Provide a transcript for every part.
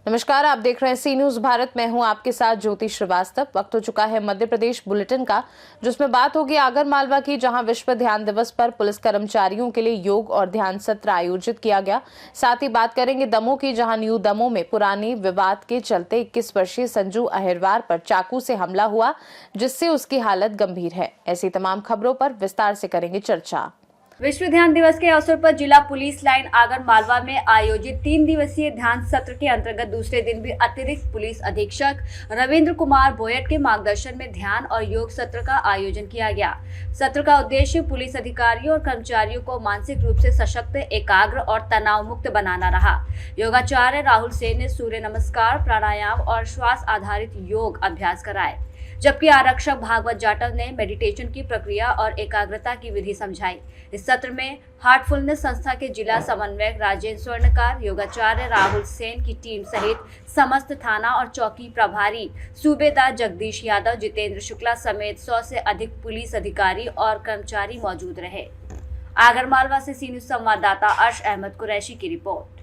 नमस्कार, आप देख रहे हैं सी न्यूज भारत। मैं हूं आपके साथ ज्योति श्रीवास्तव। वक्त हो चुका है मध्य प्रदेश बुलेटिन का, जिसमें बात होगी आगर मालवा की, जहां विश्व ध्यान दिवस पर पुलिस कर्मचारियों के लिए योग और ध्यान सत्र आयोजित किया गया। साथ ही बात करेंगे दमोह की, जहां न्यू दमोह में पुरानी विवाद के चलते 21 वर्षीय संजू अहिरवार पर चाकू से हमला हुआ, जिससे उसकी हालत गंभीर है। ऐसी तमाम खबरों पर विस्तार से करेंगे चर्चा। विश्व ध्यान दिवस के अवसर पर जिला पुलिस लाइन आगर मालवा में आयोजित 3 दिवसीय ध्यान सत्र के अंतर्गत दूसरे दिन भी अतिरिक्त पुलिस अधीक्षक रविंद्र कुमार बोयट के मार्गदर्शन में ध्यान और योग सत्र का आयोजन किया गया। सत्र का उद्देश्य पुलिस अधिकारियों और कर्मचारियों को मानसिक रूप से सशक्त, एकाग्र और तनाव मुक्त बनाना रहा। योगाचार्य राहुल सेन ने सूर्य नमस्कार, प्राणायाम और श्वास आधारित योग अभ्यास कराए, जबकि आरक्षक भागवत जाटव ने मेडिटेशन की प्रक्रिया और एकाग्रता की विधि समझाई। इस सत्र में हार्टफुलनेस संस्था के जिला समन्वयक राजेंद्र स्वर्णकार, योगाचार्य राहुल सेन की टीम सहित समस्त थाना और चौकी प्रभारी सूबेदार जगदीश यादव, जितेंद्र शुक्ला समेत 100 से अधिक पुलिस अधिकारी और कर्मचारी मौजूद रहे। आगरमालवा से सी न्यूज संवाददाता अर्श अहमद कुरैशी की रिपोर्ट।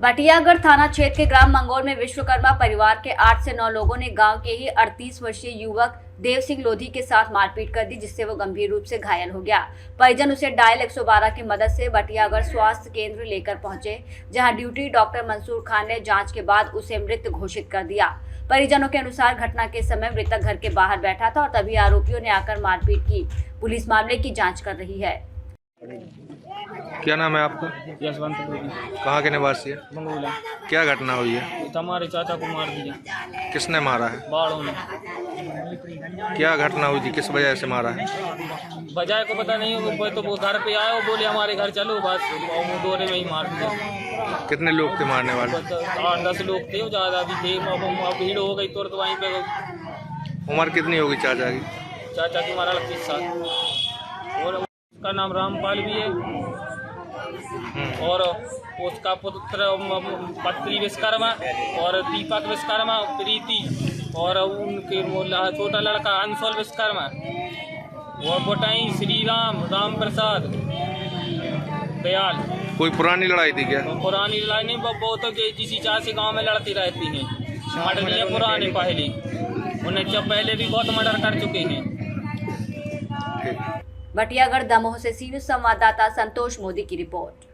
बटियागढ़ थाना क्षेत्र के ग्राम मंगोल में विश्वकर्मा परिवार के 8 से 9 लोगों ने गांव के ही 38 वर्षीय युवक देव सिंह लोधी के साथ मारपीट कर दी, जिससे वो गंभीर रूप से घायल हो गया। परिजन उसे डायल 112 की मदद से बटियागढ़ स्वास्थ्य केंद्र लेकर पहुंचे, जहां ड्यूटी डॉक्टर मंसूर खान ने जांच के बाद उसे मृत घोषित कर दिया। परिजनों के अनुसार घटना के समय मृतक घर के बाहर बैठा था और तभी आरोपियों ने आकर मारपीट की। पुलिस मामले की जाँच कर रही है। क्या नाम है आपका? यशवंत लोधी। कहाँ के निवासी है? मंगोला। क्या घटना हुई है? तो हमारे चाचा को मार दिया। किसने मारा है? बाड़ों ने। क्या घटना हुई थी, किस वजह से मारा है? बजाय को पता नहीं, तो वो घर पे आए, वो बोले हमारे घर चलो, बस वो दौरे में ही मार दिया। कितने लोग थे मारने वाले? 8-10 लोग थे, ज़्यादा भी थे। भीड़ हो गई तो वहीं पे। उम्र कितनी होगी चाचा की? चाचा की मारा 30 साल, और उसका नाम रामपाल भी है, और उसका पुत्र पत्री विश्वकर्मा और दीपक विश्वकर्मा, प्रीति, और उनके छोटा लड़का अंशुल विश्वकर्मा, और बोटाई श्रीराम, राम प्रसाद दयाल। कोई पुरानी लड़ाई थी क्या? तो पुरानी लड़ाई नहीं, वो तो जिसी चार से गांव में लड़ती रहती हैं। मर्डर नहीं है पुराने, पहले उन्हें जब पहले भी बहुत मर्डर कर चुके हैं। बटियागढ़ दमोह से सी न्यूज संवाददाता संतोष मोदी की रिपोर्ट।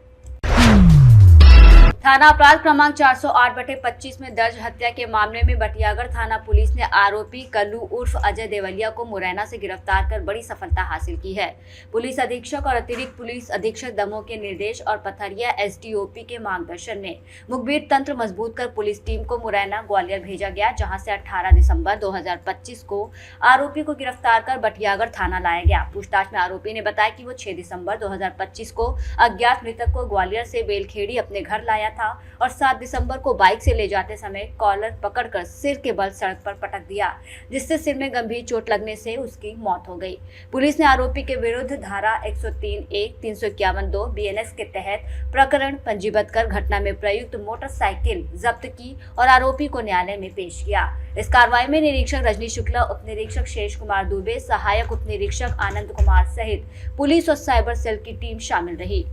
थाना अपराध क्रमांक 408/25 में दर्ज हत्या के मामले में बटियागढ़ थाना पुलिस ने आरोपी कल्लू उर्फ अजय देवलिया को मुरैना से गिरफ्तार कर बड़ी सफलता हासिल की है। पुलिस अधीक्षक और अतिरिक्त पुलिस अधीक्षक दमोह के निर्देश और पथरिया एसडीओपी के मार्गदर्शन में मुखबिर तंत्र मजबूत कर पुलिस टीम को मुरैना ग्वालियर भेजा गया, जहां से 18 दिसंबर 2025 को आरोपी को गिरफ्तार कर बटियागढ़ थाना लाया गया। पूछताछ में आरोपी ने बताया कि वो 6 दिसंबर 2025 को अज्ञात मृतक को ग्वालियर से बेलखेड़ी अपने घर लाया था और 7 दिसंबर को बाइक से ले जाते समय कॉलर पकड़कर सिर के बल सड़क पर पटक दिया, जिससे सिर में गंभीर चोट लगने से उसकी मौत हो गई। पुलिस ने आरोपी के विरुद्ध धारा 103(1), 351(2) बीएनएस के तहत प्रकरण पंजीबद्ध कर घटना में प्रयुक्त मोटरसाइकिल जब्त की और आरोपी को न्यायालय में पेश किया। इस कार्रवाई में निरीक्षक रजनी शुक्ला, उप निरीक्षक शेष कुमार दुबे, सहायक उप निरीक्षक आनंद कुमार सहित पुलिस और साइबर सेल की टीम शामिल रही।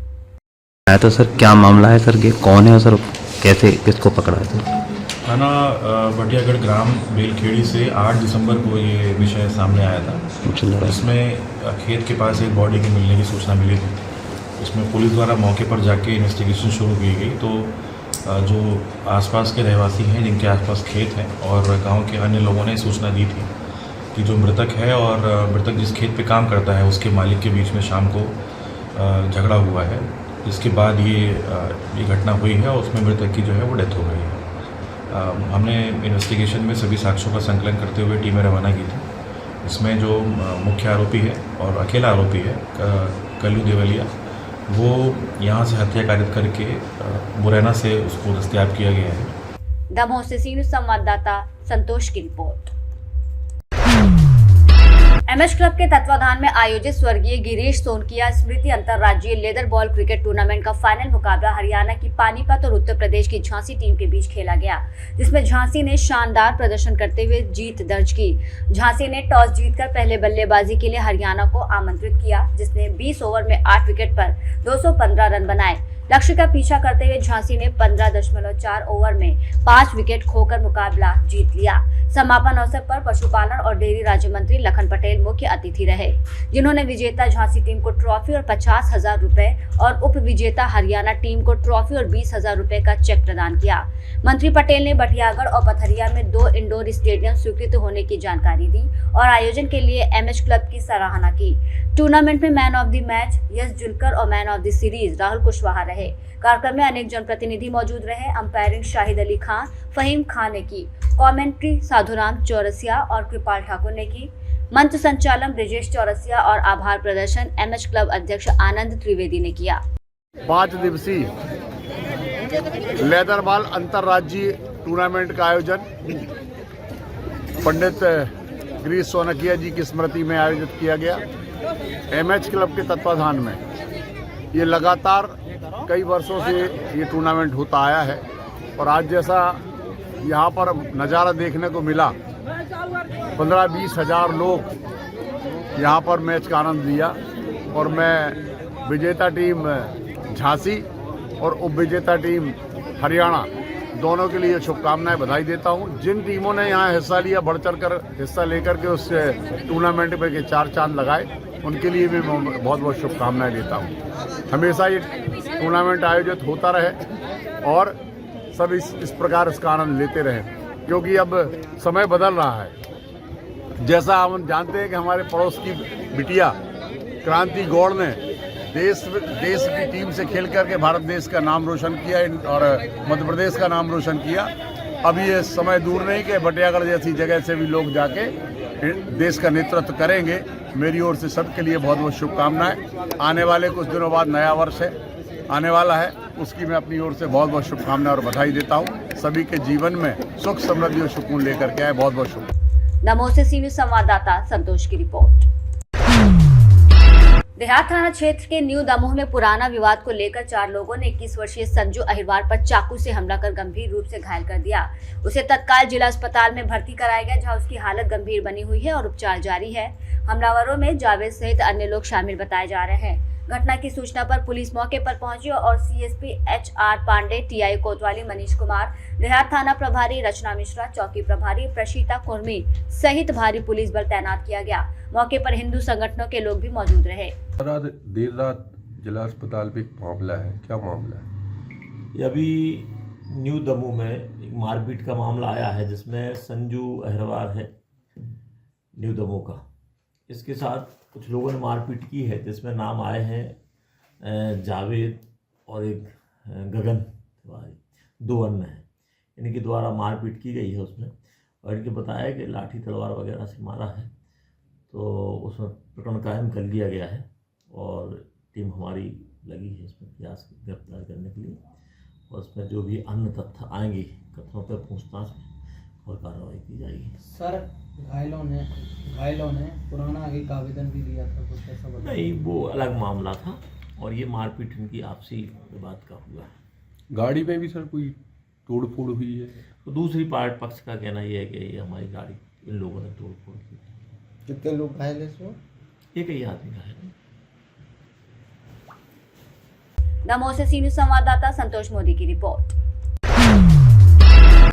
तो सर क्या मामला है सर, ये कौन है सर, कैसे किसको पकड़ा है? थाना बटियागढ़ ग्राम बेलखेड़ी से 8 दिसंबर को ये विषय सामने आया था। इसमें खेत के पास एक बॉडी के मिलने की सूचना मिली थी। इसमें पुलिस द्वारा मौके पर जाके इन्वेस्टिगेशन शुरू की गई, तो जो आसपास के रहवासी हैं जिनके आसपास खेत हैं और गांव के अन्य लोगों ने सूचना दी थी कि जो मृतक है और मृतक जिस खेत पे काम करता है उसके मालिक के बीच में शाम को झगड़ा हुआ है, जिसके बाद ये घटना हुई है और उसमें मृतक की जो है वो डेथ हो गई है। हमने इन्वेस्टिगेशन में सभी साक्ष्यों का संकलन करते हुए टीमें रवाना की थी। इसमें जो मुख्य आरोपी है और अकेला आरोपी है कल्लू देवलिया, वो यहाँ से हत्या कारित करके मुरैना से उसको दस्तयाब किया गया है। दमोह से सी न्यूज संवाददाता संतोष की रिपोर्ट। एमएच क्लब के तत्वाधान में आयोजित स्वर्गीय गिरीश सोनकिया स्मृति अंतर्राज्यीय लेदर बॉल क्रिकेट टूर्नामेंट का फाइनल मुकाबला हरियाणा की पानीपत और उत्तर प्रदेश की झांसी टीम के बीच खेला गया, जिसमें झांसी ने शानदार प्रदर्शन करते हुए जीत दर्ज की। झांसी ने टॉस जीतकर पहले बल्लेबाजी के लिए हरियाणा को आमंत्रित किया, जिसने 20 ओवर में 8 विकेट पर 215 रन बनाए। लक्ष्य का पीछा करते हुए झांसी ने 15.4 ओवर में 5 विकेट खोकर मुकाबला जीत लिया। समापन अवसर पर पशुपालन और डेयरी राज्य मंत्री लखन पटेल मुख्य अतिथि रहे, जिन्होंने विजेता झांसी टीम को ट्रॉफी और 50,000 रुपए और उप विजेता हरियाणा टीम को ट्रॉफी और 20,000 रुपए का चेक प्रदान किया। मंत्री पटेल ने बटियागढ़ और पथरिया में 2 इंडोर स्टेडियम स्वीकृत होने की जानकारी दी और आयोजन के लिए एमएच क्लब की सराहना की। टूर्नामेंट में मैन ऑफ द मैच यश जुलकर और man of the series Rahul Kushwaha रहे। कार्यक्रम में अनेक जनप्रतिनिधि मौजूद रहे। अंपायरिंग शाहिद अली खान, फहीम खान ने की। कमेंट्री साधुराम चौरसिया और कृपाल ठाकुर ने की। मंच संचालन ब्रिजेश चौरसिया और आभार प्रदर्शन एमएच क्लब अध्यक्ष आनंद त्रिवेदी ने किया। 5 दिवसीय लेदर बॉल अंतर्राज्यीय टूर्नामेंट का आयोजन पंडित गिरीश सोनकिया जी की स्मृति में आयोजित किया गया। एमएच क्लब के तत्वाधान में ये लगातार कई वर्षों से ये टूर्नामेंट होता आया है और आज जैसा यहाँ पर नज़ारा देखने को मिला, 15-20 हज़ार लोग यहाँ पर मैच का आनंद लिया और मैं विजेता टीम झांसी और उप विजेता टीम हरियाणा दोनों के लिए शुभकामनाएं बधाई देता हूं। जिन टीमों ने यहाँ हिस्सा लिया, बढ़ चढ़ कर हिस्सा लेकर के उस टूर्नामेंट में के 4 चांद लगाए, उनके लिए भी मैं बहुत बहुत शुभकामनाएं देता हूं। हमेशा ये टूर्नामेंट आयोजित होता रहे और सब इस प्रकार इसका आनंद लेते रहे, क्योंकि अब समय बदल रहा है। जैसा हम जानते हैं कि हमारे पड़ोस की बिटिया क्रांति गौड़ ने देश की टीम से खेल करके भारत देश का नाम रोशन किया और मध्य प्रदेश का नाम रोशन किया। अब ये समय दूर नहीं कि बटियागढ़ जैसी जगह से भी लोग जाके देश का नेतृत्व करेंगे। मेरी ओर से सबके लिए बहुत बहुत शुभकामनाएं। आने वाले कुछ दिनों बाद नया वर्ष है, आने वाला है, उसकी मैं अपनी ओर से बहुत बहुत शुभकामनाएं और बधाई देता हूं। सभी के जीवन में सुख समृद्धि और सुकून लेकर के आए। बहुत बहुत शुभ। नमोसे सी न्यूज संवाददाता संतोष की रिपोर्ट। देहात थाना क्षेत्र के न्यू दमोह में पुराना विवाद को लेकर 4 लोगों ने 21 वर्षीय संजू अहिरवार पर चाकू से हमला कर गंभीर रूप से घायल कर दिया। उसे तत्काल जिला अस्पताल में भर्ती कराया गया, जहां उसकी हालत गंभीर बनी हुई है और उपचार जारी है। हमलावरों में जावेद सहित अन्य लोग शामिल बताए जा रहे हैं। घटना की सूचना पर पुलिस मौके पर पहुंची और सीएसपी HR पांडे, टीआई कोतवाली मनीष कुमार, देहात थाना प्रभारी रचना मिश्रा, चौकी प्रभारी प्रशीता कुर्मी सहित भारी पुलिस बल तैनात किया गया। मौके पर हिंदू संगठनों के लोग भी मौजूद रहे। देर रात जिला अस्पताल पे एक मामला है, क्या मामला है? ये अभी न्यू दमोह में एक मारपीट का मामला आया है, जिसमें संजू अहिरवार है न्यू दमोह का, इसके साथ कुछ लोगों ने मारपीट की है, जिसमें नाम आए हैं जावेद और एक गगन तिवारी, 2 अन्य हैं। इनके द्वारा मारपीट की गई है उसमें, और इनके बताया कि लाठी तलवार वगैरह से मारा है, तो उसमें प्रकरण कायम कर लिया गया है और टीम हमारी लगी है इसमें प्रयास गिरफ्तार करने के लिए, और उसमें जो भी अन्य तथ्य आएंगे कथनों पर पूछताछ और कार्रवाई की जाएगी। सर, घायलों ने पुराना आगे का आवेदन भी दिया था, कुछ ऐसा बताया? नहीं, वो अलग मामला था और ये मारपीट इनकी आपसी विवाद का हुआ है। गाड़ी में भी सर कोई तोड़ फोड़ हुई है? तो दूसरी पक्ष का कहना ये है कि ये हमारी गाड़ी इन लोगों ने तोड़ फोड़ की। कितने लोग घायल हैं इसमें? एक ही आदमी घायल है। नमोसे सी न्यूज संवाददाता संतोष मोदी की रिपोर्ट।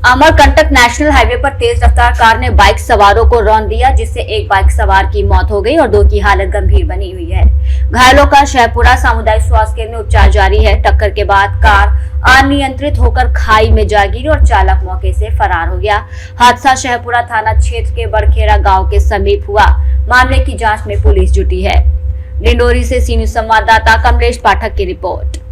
अमरकंटक नेशनल हाईवे पर तेज रफ्तार कार ने बाइक सवारों को रौंद दिया, जिससे एक बाइक सवार की मौत हो गई और 2 की हालत गंभीर बनी हुई है। घायलों का शहपुरा सामुदायिक स्वास्थ्य केंद्र में उपचार जारी है। टक्कर के बाद कार अनियंत्रित होकर खाई में जा गिरी और चालक मौके से फरार हो गया। हादसा शहपुरा थाना क्षेत्र के बड़खेड़ा गांव के समीप हुआ। मामले की जांच में पुलिस जुटी है। डिंडोरी से सी न्यूज संवाददाता कमलेश पाठक की रिपोर्ट।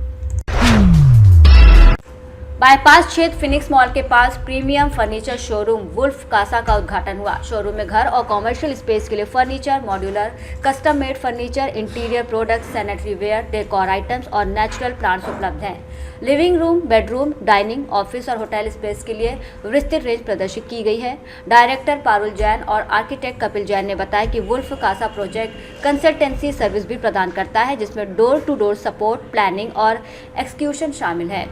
बाईपास क्षेत्र फिनिक्स मॉल के पास premium furniture showroom Wolf Casa का उद्घाटन हुआ। शोरूम में घर और कॉमर्शियल स्पेस के लिए furniture, modular, custom made furniture, interior products, sanitary ware, decor items और नेचुरल प्लांट्स उपलब्ध हैं। Living room, bedroom, dining, office और होटल स्पेस के लिए विस्तृत रेंज प्रदर्शित की गई है। डायरेक्टर पारुल जैन और आर्किटेक्ट कपिल जैन ने बताया कि Wolf Casa project consultancy service भी प्रदान करता है, जिसमें door to door support, planning और एक्सक्यूशन शामिल है।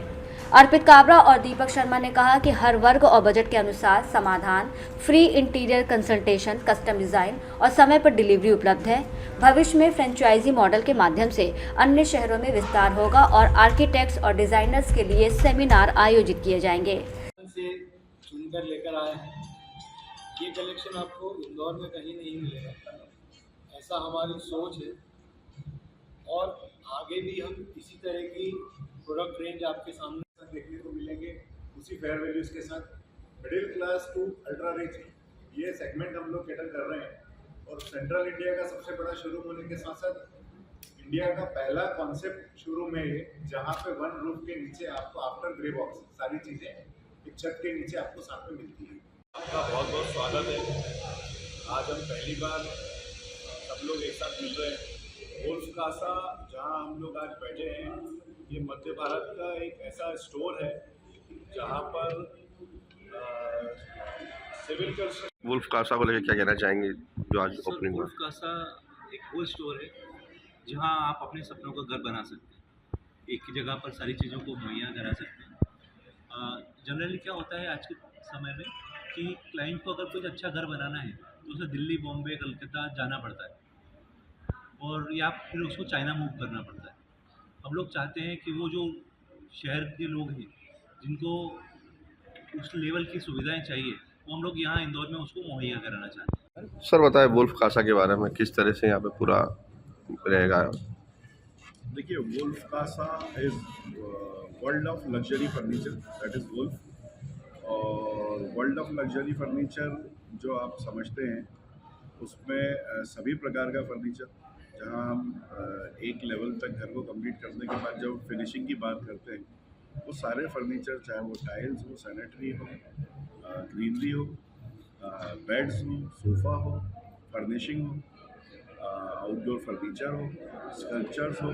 अर्पित काबरा और दीपक शर्मा ने कहा कि हर वर्ग और बजट के अनुसार समाधान, free interior consultation, custom design और समय पर डिलीवरी उपलब्ध है। भविष्य में फ्रेंचाइजी मॉडल के माध्यम से अन्य शहरों में विस्तार होगा और आर्किटेक्ट्स और डिजाइनर्स के लिए सेमिनार आयोजित किए जाएंगे। से चुनकर लेकर आए हैं। ये कलेक्शन आपको इंदौर में कहीं नहीं मिलेगा, ऐसा हमारी सोच है। और आगे भी हम इसी तरह की प्रोडक्ट रेंज आपके सामने देखने को मिलेंगे, उसी फेयर वैल्यूज के साथ। Middle class to ultra rich ये सेगमेंट हम लोग कैटर कर रहे हैं। और सेंट्रल इंडिया का सबसे बड़ा शोरूम होने के साथ साथ इंडिया का पहला कॉन्सेप्ट शोरूम है ये, जहाँ पे वन रूफ के नीचे आपको आफ्टर ग्रे बॉक्स सारी चीज़ें एक छत के नीचे आपको साथ में मिलती है। आपका बहुत बहुत स्वागत है। आज हम पहली बार सब लोग एक साथ मिल रहे हैं। वोल्फ कासा जहाँ हम लोग आज बैठे हैं, ये मध्य भारत का एक ऐसा स्टोर है जहाँ पर सिविल कंस्ट्रक्शन। वुल्फ कासा को लेकर क्या कहना चाहेंगे जो आज ओपनिंग हुआ? वुल्फ कासा एक वो स्टोर है जहाँ आप अपने सपनों का घर बना सकते हैं, एक ही जगह पर सारी चीज़ों को मुहैया करा सकते हैं। जनरली क्या होता है आज के समय में कि क्लाइंट को अगर कुछ अच्छा घर बनाना है तो उसे दिल्ली, बॉम्बे, कलकत्ता जाना पड़ता है और या फिर उसको चाइना मूव करना पड़ता है। हम लोग चाहते हैं कि वो जो शहर के लोग हैं जिनको उस लेवल की सुविधाएं चाहिए, वो हम लोग यहाँ इंदौर में उसको मुहैया कराना चाहते हैं। सर बताएं वुल्फ कासा के बारे में, किस तरह से यहाँ पे पूरा रहेगा? देखिए, Wolf Casa is world of luxury furniture, that is Wolf. और वर्ल्ड ऑफ लग्जरी फर्नीचर जो आप समझते हैं उसमें सभी प्रकार का फर्नीचर, जहां हम एक लेवल तक घर को कंप्लीट करने के बाद जब फिनिशिंग की बात करते हैं, वो सारे फर्नीचर, चाहे वो टाइल्स हो, सैनिटरी हो, ग्रीनरी हो, बेड्स हो, सोफ़ा हो, फर्निशिंग हो, आउटडोर फर्नीचर हो, स्कल्पचर्स हो,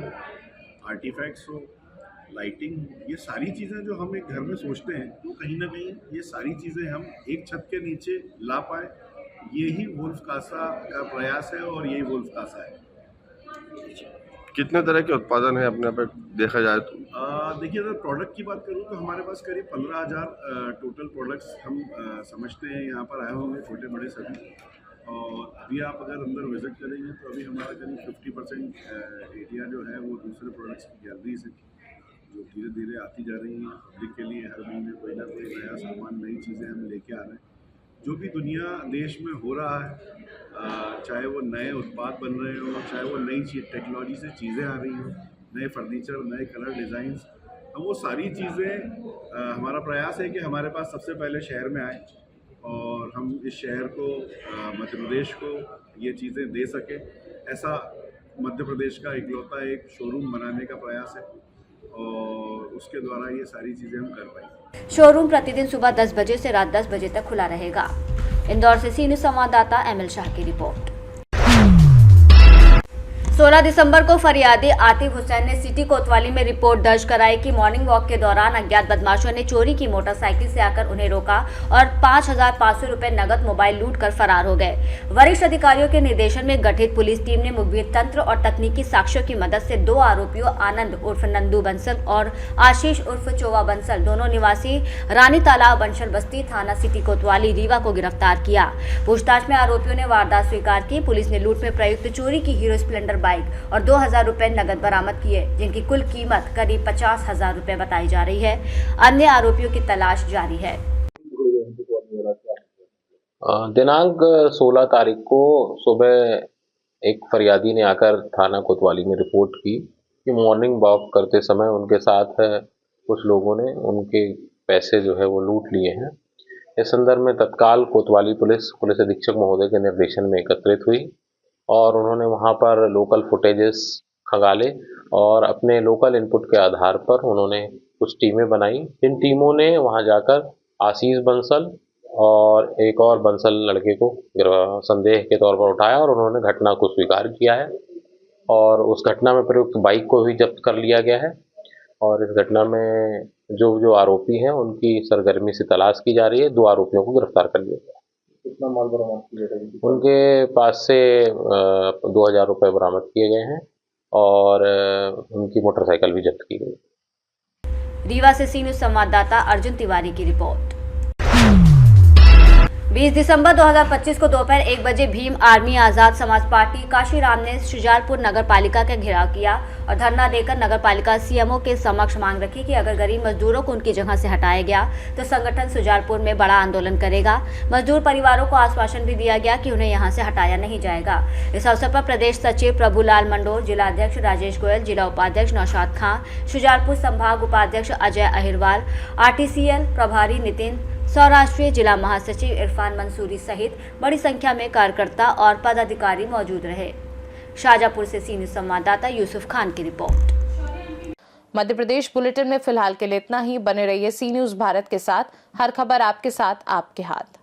आर्टिफैक्ट्स हो, लाइटिंग, ये सारी चीज़ें जो हम एक घर में सोचते हैं, तो कहीं ना कहीं ये सारी चीज़ें हम एक छत के नीचे ला पाए, यही वुल्फ कासा का प्रयास है और यही वुल्फ कासा है। कितने तरह के उत्पादन है अपने पे देखा जाए तो? देखिए, अगर प्रोडक्ट की बात करूँ तो हमारे पास करीब 15,000 टोटल प्रोडक्ट्स हम समझते हैं यहाँ पर आए होंगे, छोटे बड़े सभी। और अभी आप अगर अंदर विजिट करेंगे तो अभी हमारा करीब 50% एरिया जो है वो दूसरे प्रोडक्ट्स की गैलरीज है, जो धीरे धीरे आती जा रही हैं पब्लिक के लिए। हर महीने कोई ना कोई नया सामान, नई चीज़ें हम लेके आ रहे हैं। जो भी दुनिया देश में हो रहा है, चाहे वो नए उत्पाद बन रहे हो, चाहे वो नई टेक्नोलॉजी से चीज़ें आ रही हो, नए फर्नीचर, नए कलर डिज़ाइंस, हम वो सारी चीज़ें, हमारा प्रयास है कि हमारे पास सबसे पहले शहर में आए और हम इस शहर को, मध्य प्रदेश को ये चीज़ें दे सके। ऐसा मध्य प्रदेश का इकलौता एक शोरूम बनाने का प्रयास है और उसके द्वारा ये सारी चीज़ें हम कर पाएंगे। शोरूम प्रतिदिन सुबह 10 बजे से रात 10 बजे तक खुला रहेगा। इंदौर से सी न्यूज़ संवाददाता एमएल शाह की रिपोर्ट। 16 दिसंबर को फरियादी आतिफ हुसैन ने सिटी कोतवाली में रिपोर्ट दर्ज कराई कि मॉर्निंग वॉक के दौरान अज्ञात बदमाशों ने चोरी की मोटरसाइकिल से आकर उन्हें रोका और 5,500 रुपए नगद मोबाइल लूट कर फरार हो गए। वरिष्ठ अधिकारियों के निर्देशन में गठित पुलिस टीम ने मुखबिर तंत्र और तकनीकी साक्ष्यों की मदद से 2 आरोपियों आनंद उर्फ नंदू बंसल और आशीष उर्फ चोवा बंसल, दोनों निवासी रानी तालाब बंसल बस्ती, थाना सिटी कोतवाली, रीवा को गिरफ्तार किया। पूछताछ में आरोपियों ने वारदात स्वीकार की। पुलिस ने लूट में प्रयुक्त चोरी की हीरो स्प्लेंडर बाइक और 2,000 रुपए नगद बरामद किए, जिनकी कुल कीमत करीब 50,000 रुपए बताई जा रही है। अन्य आरोपियों की तलाश जारी है। दिनांक 16 तारीख को सुबह एक फरियादी ने आकर थाना कोतवाली में रिपोर्ट की कि मॉर्निंग वॉक करते समय उनके साथ कुछ लोगों ने उनके पैसे जो है वो लूट लिए हैं। इस संदर्भ में तत्काल कोतवाली पुलिस अधीक्षक महोदय के निर्देशन में एकत्रित हुई और उन्होंने वहां पर लोकल फुटेजेस खंगाले और अपने लोकल इनपुट के आधार पर उन्होंने कुछ टीमें बनाई। इन टीमों ने वहां जाकर आशीष बंसल और एक और बंसल लड़के को संदेह के तौर पर उठाया और उन्होंने घटना को स्वीकार किया है और उस घटना में प्रयुक्त बाइक को भी जब्त कर लिया गया है। और इस घटना में जो आरोपी हैं उनकी सरगर्मी से तलाश की जा रही है। 2 आरोपियों को गिरफ्तार कर लिया गया। कितना माल बरामद किया गया? उनके पास से 2,000 रुपये बरामद किए गए हैं और उनकी मोटरसाइकिल भी जब्त की गई। रीवा से सी न्यूज संवाददाता अर्जुन तिवारी की रिपोर्ट। 20 दिसंबर 2025 को दोपहर 1 बजे भीम आर्मी आजाद समाज पार्टी काशीराम ने शुजालपुर नगर पालिका का घेराव किया और धरना देकर नगर पालिका सीएमओ के समक्ष मांग रखी कि अगर गरीब मजदूरों को उनकी जगह से हटाया गया तो संगठन शुजालपुर में बड़ा आंदोलन करेगा। मजदूर परिवारों को आश्वासन भी दिया गया कि उन्हें यहां से हटाया नहीं जाएगा। इस अवसर पर प्रदेश सचिव प्रभुलाल मंडोर, जिला अध्यक्ष राजेश गोयल, जिला उपाध्यक्ष नौशाद खां, शुजालपुर संभाग उपाध्यक्ष अजय अहिरवाल, आरटीसीएल प्रभारी नितिन, सौराष्ट्रीय जिला महासचिव इरफान मंसूरी सहित बड़ी संख्या में कार्यकर्ता और पदाधिकारी मौजूद रहे। शाजापुर से सी न्यूज संवाददाता यूसुफ खान की रिपोर्ट। मध्य प्रदेश बुलेटिन में फिलहाल के लिए इतना ही। बने रहिए सी न्यूज भारत के साथ। हर खबर आपके साथ, आपके हाथ।